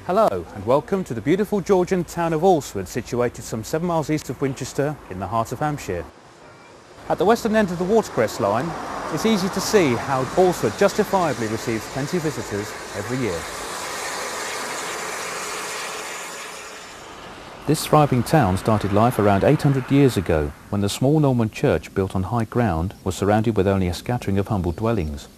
Hello and welcome to the beautiful Georgian town of Alresford, situated some 7 miles east of Winchester in the heart of Hampshire. At the western end of the watercress line, it's easy to see how Alresford justifiably receives plenty of visitors every year. This thriving town started life around 800 years ago, when the small Norman church built on high ground was surrounded with only a scattering of humble dwellings.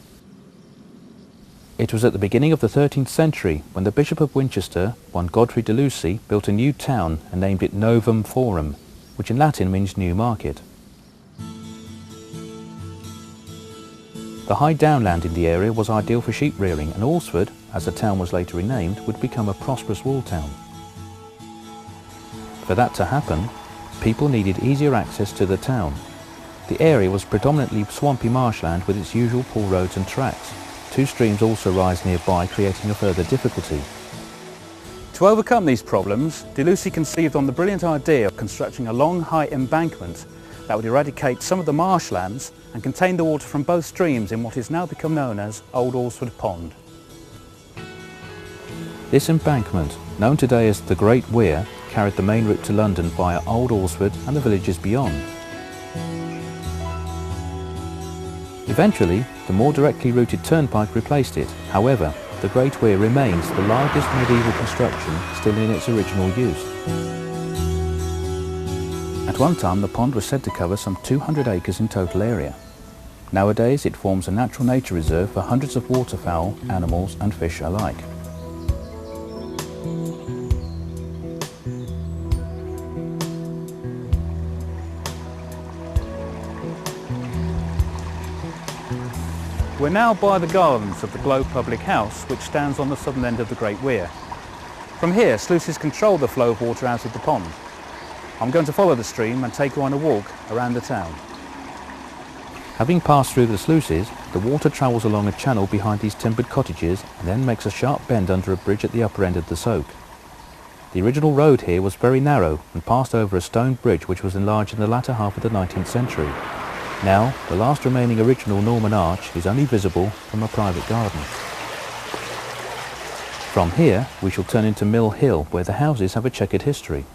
It was at the beginning of the 13th century when the Bishop of Winchester, one Godfrey de Lucy, built a new town and named it Novum Forum, which in Latin means New Market. The high downland in the area was ideal for sheep rearing, and Alresford, as the town was later renamed, would become a prosperous wool town. For that to happen, people needed easier access to the town. The area was predominantly swampy marshland with its usual poor roads and tracks. 2 streams also rise nearby, creating a further difficulty. To overcome these problems, de Lucy conceived on the brilliant idea of constructing a long, high embankment that would eradicate some of the marshlands and contain the water from both streams in what is now become known as Old Alresford Pond. This embankment, known today as the Great Weir, carried the main route to London via Old Alresford and the villages beyond. Eventually, the more directly routed turnpike replaced it. However, the Great Weir remains the largest medieval construction still in its original use. At one time, the pond was said to cover some 200 acres in total area. Nowadays, it forms a natural nature reserve for hundreds of waterfowl, animals and fish alike. We're now by the gardens of the Globe Public House, which stands on the southern end of the Great Weir. From here, sluices control the flow of water out of the pond. I'm going to follow the stream and take you on a walk around the town. Having passed through the sluices, the water travels along a channel behind these timbered cottages and then makes a sharp bend under a bridge at the upper end of the soak. The original road here was very narrow and passed over a stone bridge which was enlarged in the latter half of the 19th century. Now, the last remaining original Norman arch is only visible from a private garden. From here, we shall turn into Mill Hill, where the houses have a checkered history.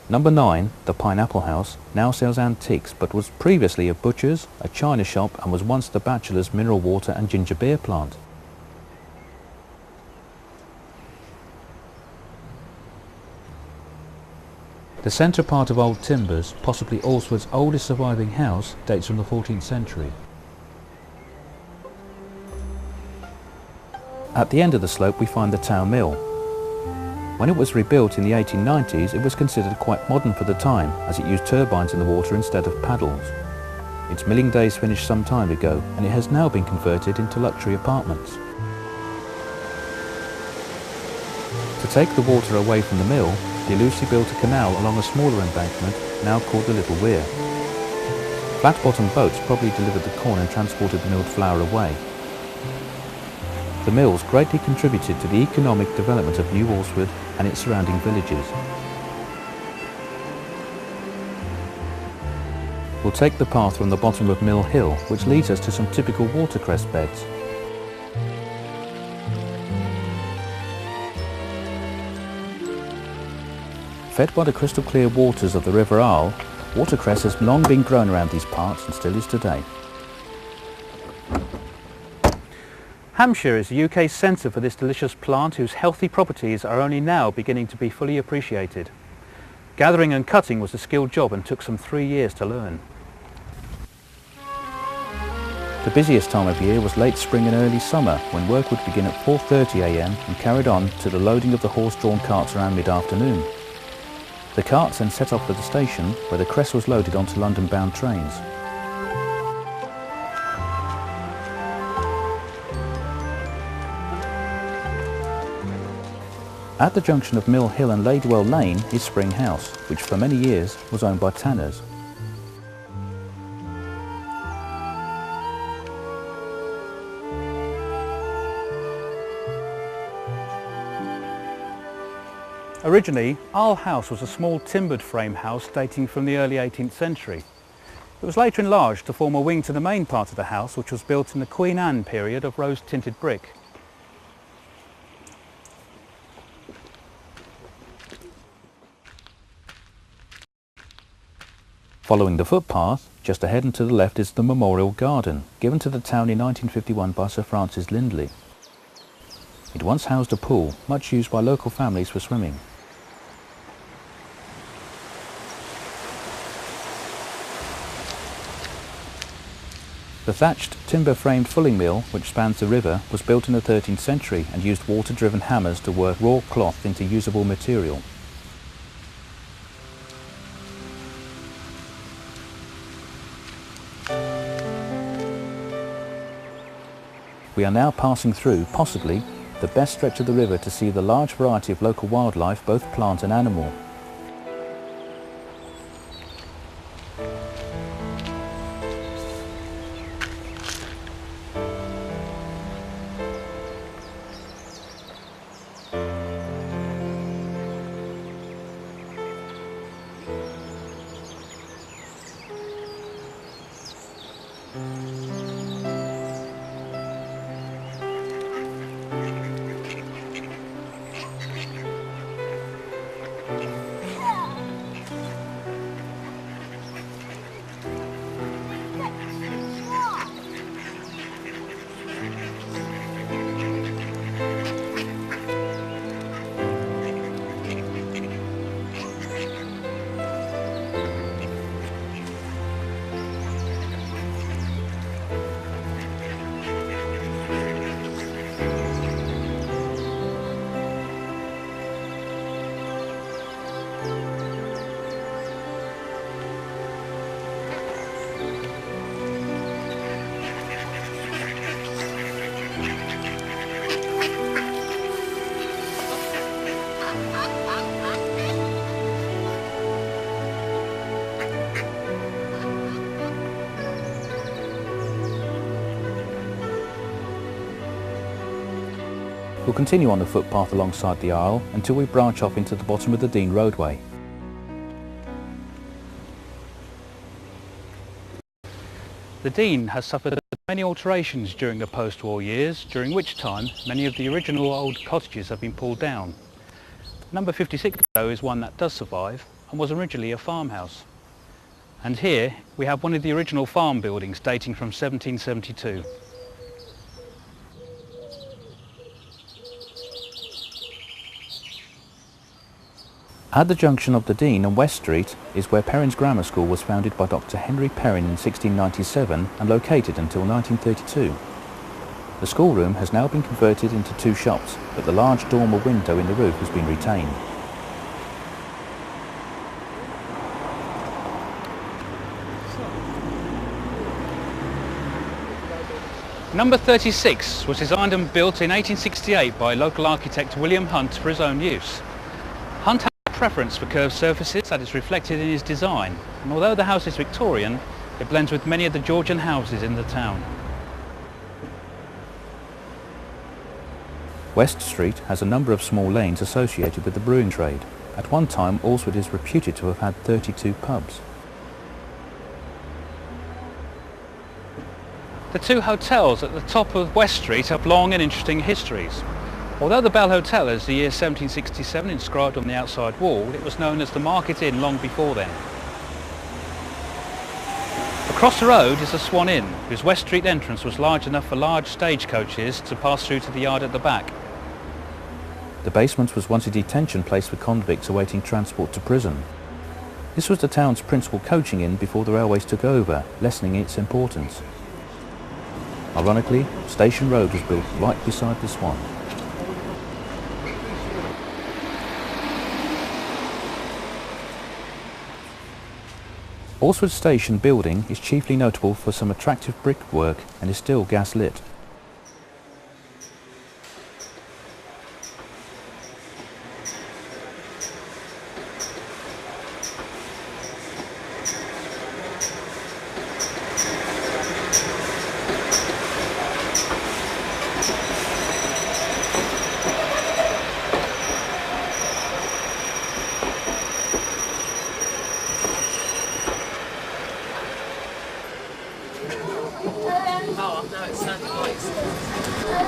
Number 9, the Pineapple House, now sells antiques, but was previously a butcher's, a china shop, and was once the bachelor's mineral water and ginger beer plant. The centre part of Old Timbers, possibly Alresford's oldest surviving house, dates from the 14th century. At the end of the slope we find the town mill. When it was rebuilt in the 1890s, it was considered quite modern for the time, as it used turbines in the water instead of paddles. Its milling days finished some time ago, and it has now been converted into luxury apartments. To take the water away from the mill, de Lucy built a canal along a smaller embankment, now called the Little Weir. Flat-bottomed boats probably delivered the corn and transported the milled flour away. The mills greatly contributed to the economic development of New Alresford and its surrounding villages. We'll take the path from the bottom of Mill Hill, which leads us to some typical watercress beds. Fed by the crystal clear waters of the River Arle, watercress has long been grown around these parts and still is today. Hampshire is the UK's centre for this delicious plant, whose healthy properties are only now beginning to be fully appreciated. Gathering and cutting was a skilled job and took some 3 years to learn. The busiest time of year was late spring and early summer, when work would begin at 4:30 AM and carried on to the loading of the horse-drawn carts around mid-afternoon. The carts then set off for the station, where the cress was loaded onto London-bound trains. At the junction of Mill Hill and Ladewell Lane is Spring House, which for many years was owned by tanners. Originally, Arle House was a small timbered frame house dating from the early 18th century. It was later enlarged to form a wing to the main part of the house, which was built in the Queen Anne period of rose-tinted brick. Following the footpath, just ahead and to the left is the Memorial Garden, given to the town in 1951 by Sir Francis Lindley. It once housed a pool, much used by local families for swimming. The thatched, timber-framed fulling mill, which spans the river, was built in the 13th century and used water-driven hammers to work raw cloth into usable material. We are now passing through, possibly, the best stretch of the river to see the large variety of local wildlife, both plant and animal. We'll continue on the footpath alongside the Isle until we branch off into the bottom of the Dean roadway. The Dean has suffered many alterations during the post-war years, during which time many of the original old cottages have been pulled down. Number 56 though is one that does survive and was originally a farmhouse. And here we have one of the original farm buildings dating from 1772. At the junction of the Dean and West Street is where Perrin's Grammar School was founded by Dr. Henry Perrin in 1697 and located until 1932. The schoolroom has now been converted into two shops, but the large dormer window in the roof has been retained. Number 36 was designed and built in 1868 by local architect William Hunt for his own use. Hunt preference for curved surfaces that is reflected in his design, and although the house is Victorian, it blends with many of the Georgian houses in the town. West Street has a number of small lanes associated with the brewing trade. At one time, Alresford is reputed to have had 32 pubs. The two hotels at the top of West Street have long and interesting histories. Although the Bell Hotel has the year 1767 inscribed on the outside wall, it was known as the Market Inn long before then. Across the road is the Swan Inn, whose West Street entrance was large enough for large stagecoaches to pass through to the yard at the back. The basement was once a detention place for convicts awaiting transport to prison. This was the town's principal coaching inn before the railways took over, lessening its importance. Ironically, Station Road was built right beside the Swan. Alresford Station building is chiefly notable for some attractive brickwork and is still gas lit.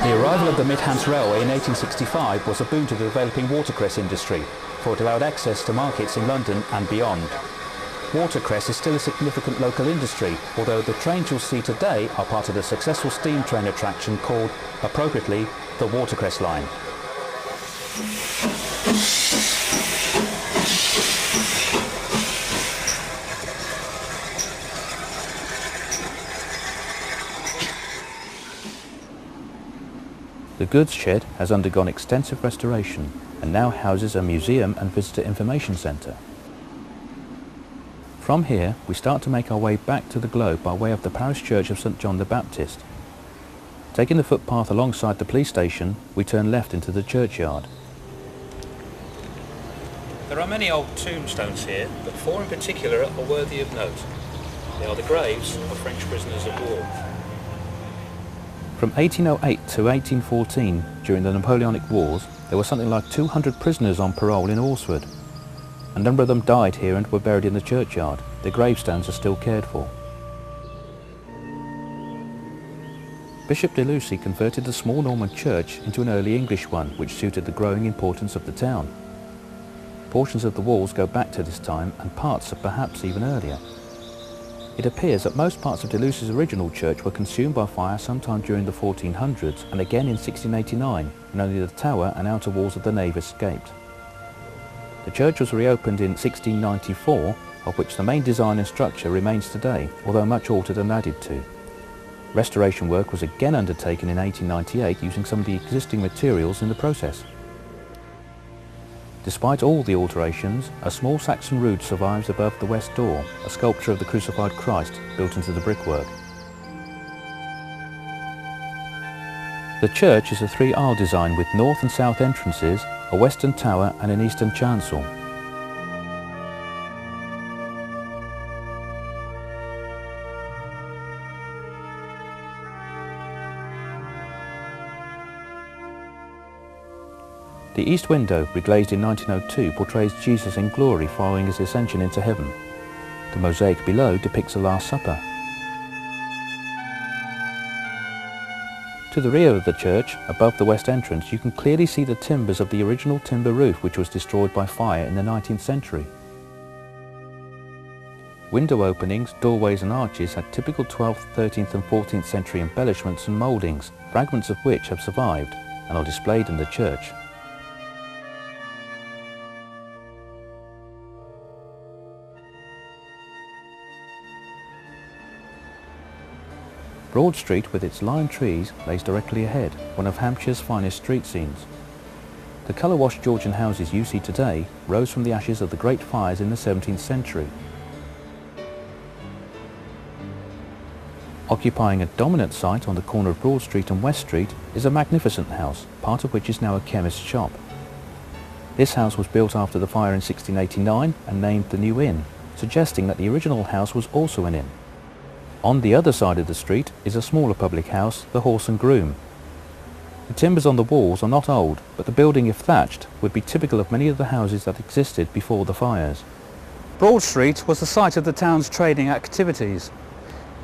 The arrival of the Midhants Railway in 1865 was a boon to the developing watercress industry, for it allowed access to markets in London and beyond. watercress is still a significant local industry, although the trains you'll see today are part of the successful steam train attraction called, appropriately, the Watercress Line. The goods shed has undergone extensive restoration and now houses a museum and visitor information centre. From here we start to make our way back to the Globe by way of the parish church of St John the Baptist. Taking the footpath alongside the police station, we turn left into the churchyard. There are many old tombstones here, but four in particular are worthy of note. They are the graves of French prisoners of war. From 1808 to 1814, during the Napoleonic Wars, there were something like 200 prisoners on parole in Alresford. A number of them died here and were buried in the churchyard. Their gravestones are still cared for. Bishop de Lucy converted the small Norman church into an early English one, which suited the growing importance of the town. Portions of the walls go back to this time, and parts are perhaps even earlier. It appears that most parts of de Lucy's original church were consumed by fire sometime during the 1400s and again in 1689, and only the tower and outer walls of the nave escaped. The church was reopened in 1694, of which the main design and structure remains today, although much altered and added to. Restoration work was again undertaken in 1898 using some of the existing materials in the process. Despite all the alterations, a small Saxon rood survives above the west door, a sculpture of the crucified Christ built into the brickwork. The church is a three-aisle design with north and south entrances, a western tower and an eastern chancel. The east window, reglazed in 1902, portrays Jesus in glory following his ascension into heaven. The mosaic below depicts the Last Supper. To the rear of the church, above the west entrance, you can clearly see the timbers of the original timber roof which was destroyed by fire in the 19th century. Window openings, doorways and arches had typical 12th, 13th and 14th century embellishments and mouldings, fragments of which have survived and are displayed in the church. Broad Street with its lime trees lays directly ahead, one of Hampshire's finest street scenes. The colour-washed Georgian houses you see today rose from the ashes of the great fires in the 17th century. Occupying a dominant site on the corner of Broad Street and West Street is a magnificent house, part of which is now a chemist's shop. This house was built after the fire in 1689 and named the New Inn, suggesting that the original house was also an inn. On the other side of the street is a smaller public house, the Horse and Groom. The timbers on the walls are not old, but the building, if thatched, would be typical of many of the houses that existed before the fires. Broad Street was the site of the town's trading activities.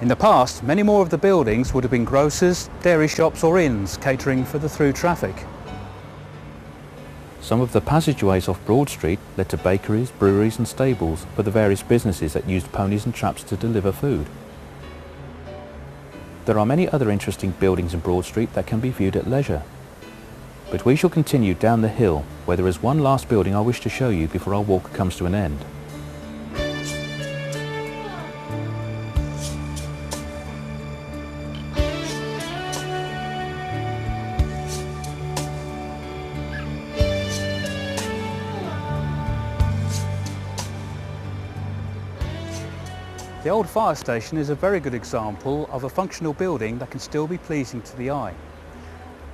In the past, many more of the buildings would have been grocers, dairy shops or inns catering for the through traffic. Some of the passageways off Broad Street led to bakeries, breweries and stables for the various businesses that used ponies and traps to deliver food. There are many other interesting buildings in Broad Street that can be viewed at leisure. But we shall continue down the hill, where there is one last building I wish to show you before our walk comes to an end. The old fire station is a very good example of a functional building that can still be pleasing to the eye.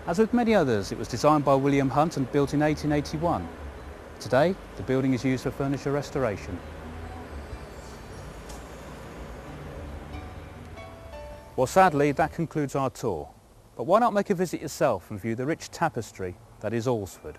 As with many others, it was designed by William Hunt and built in 1881. Today, the building is used for furniture restoration. Well, sadly, that concludes our tour. But why not make a visit yourself and view the rich tapestry that is Alresford?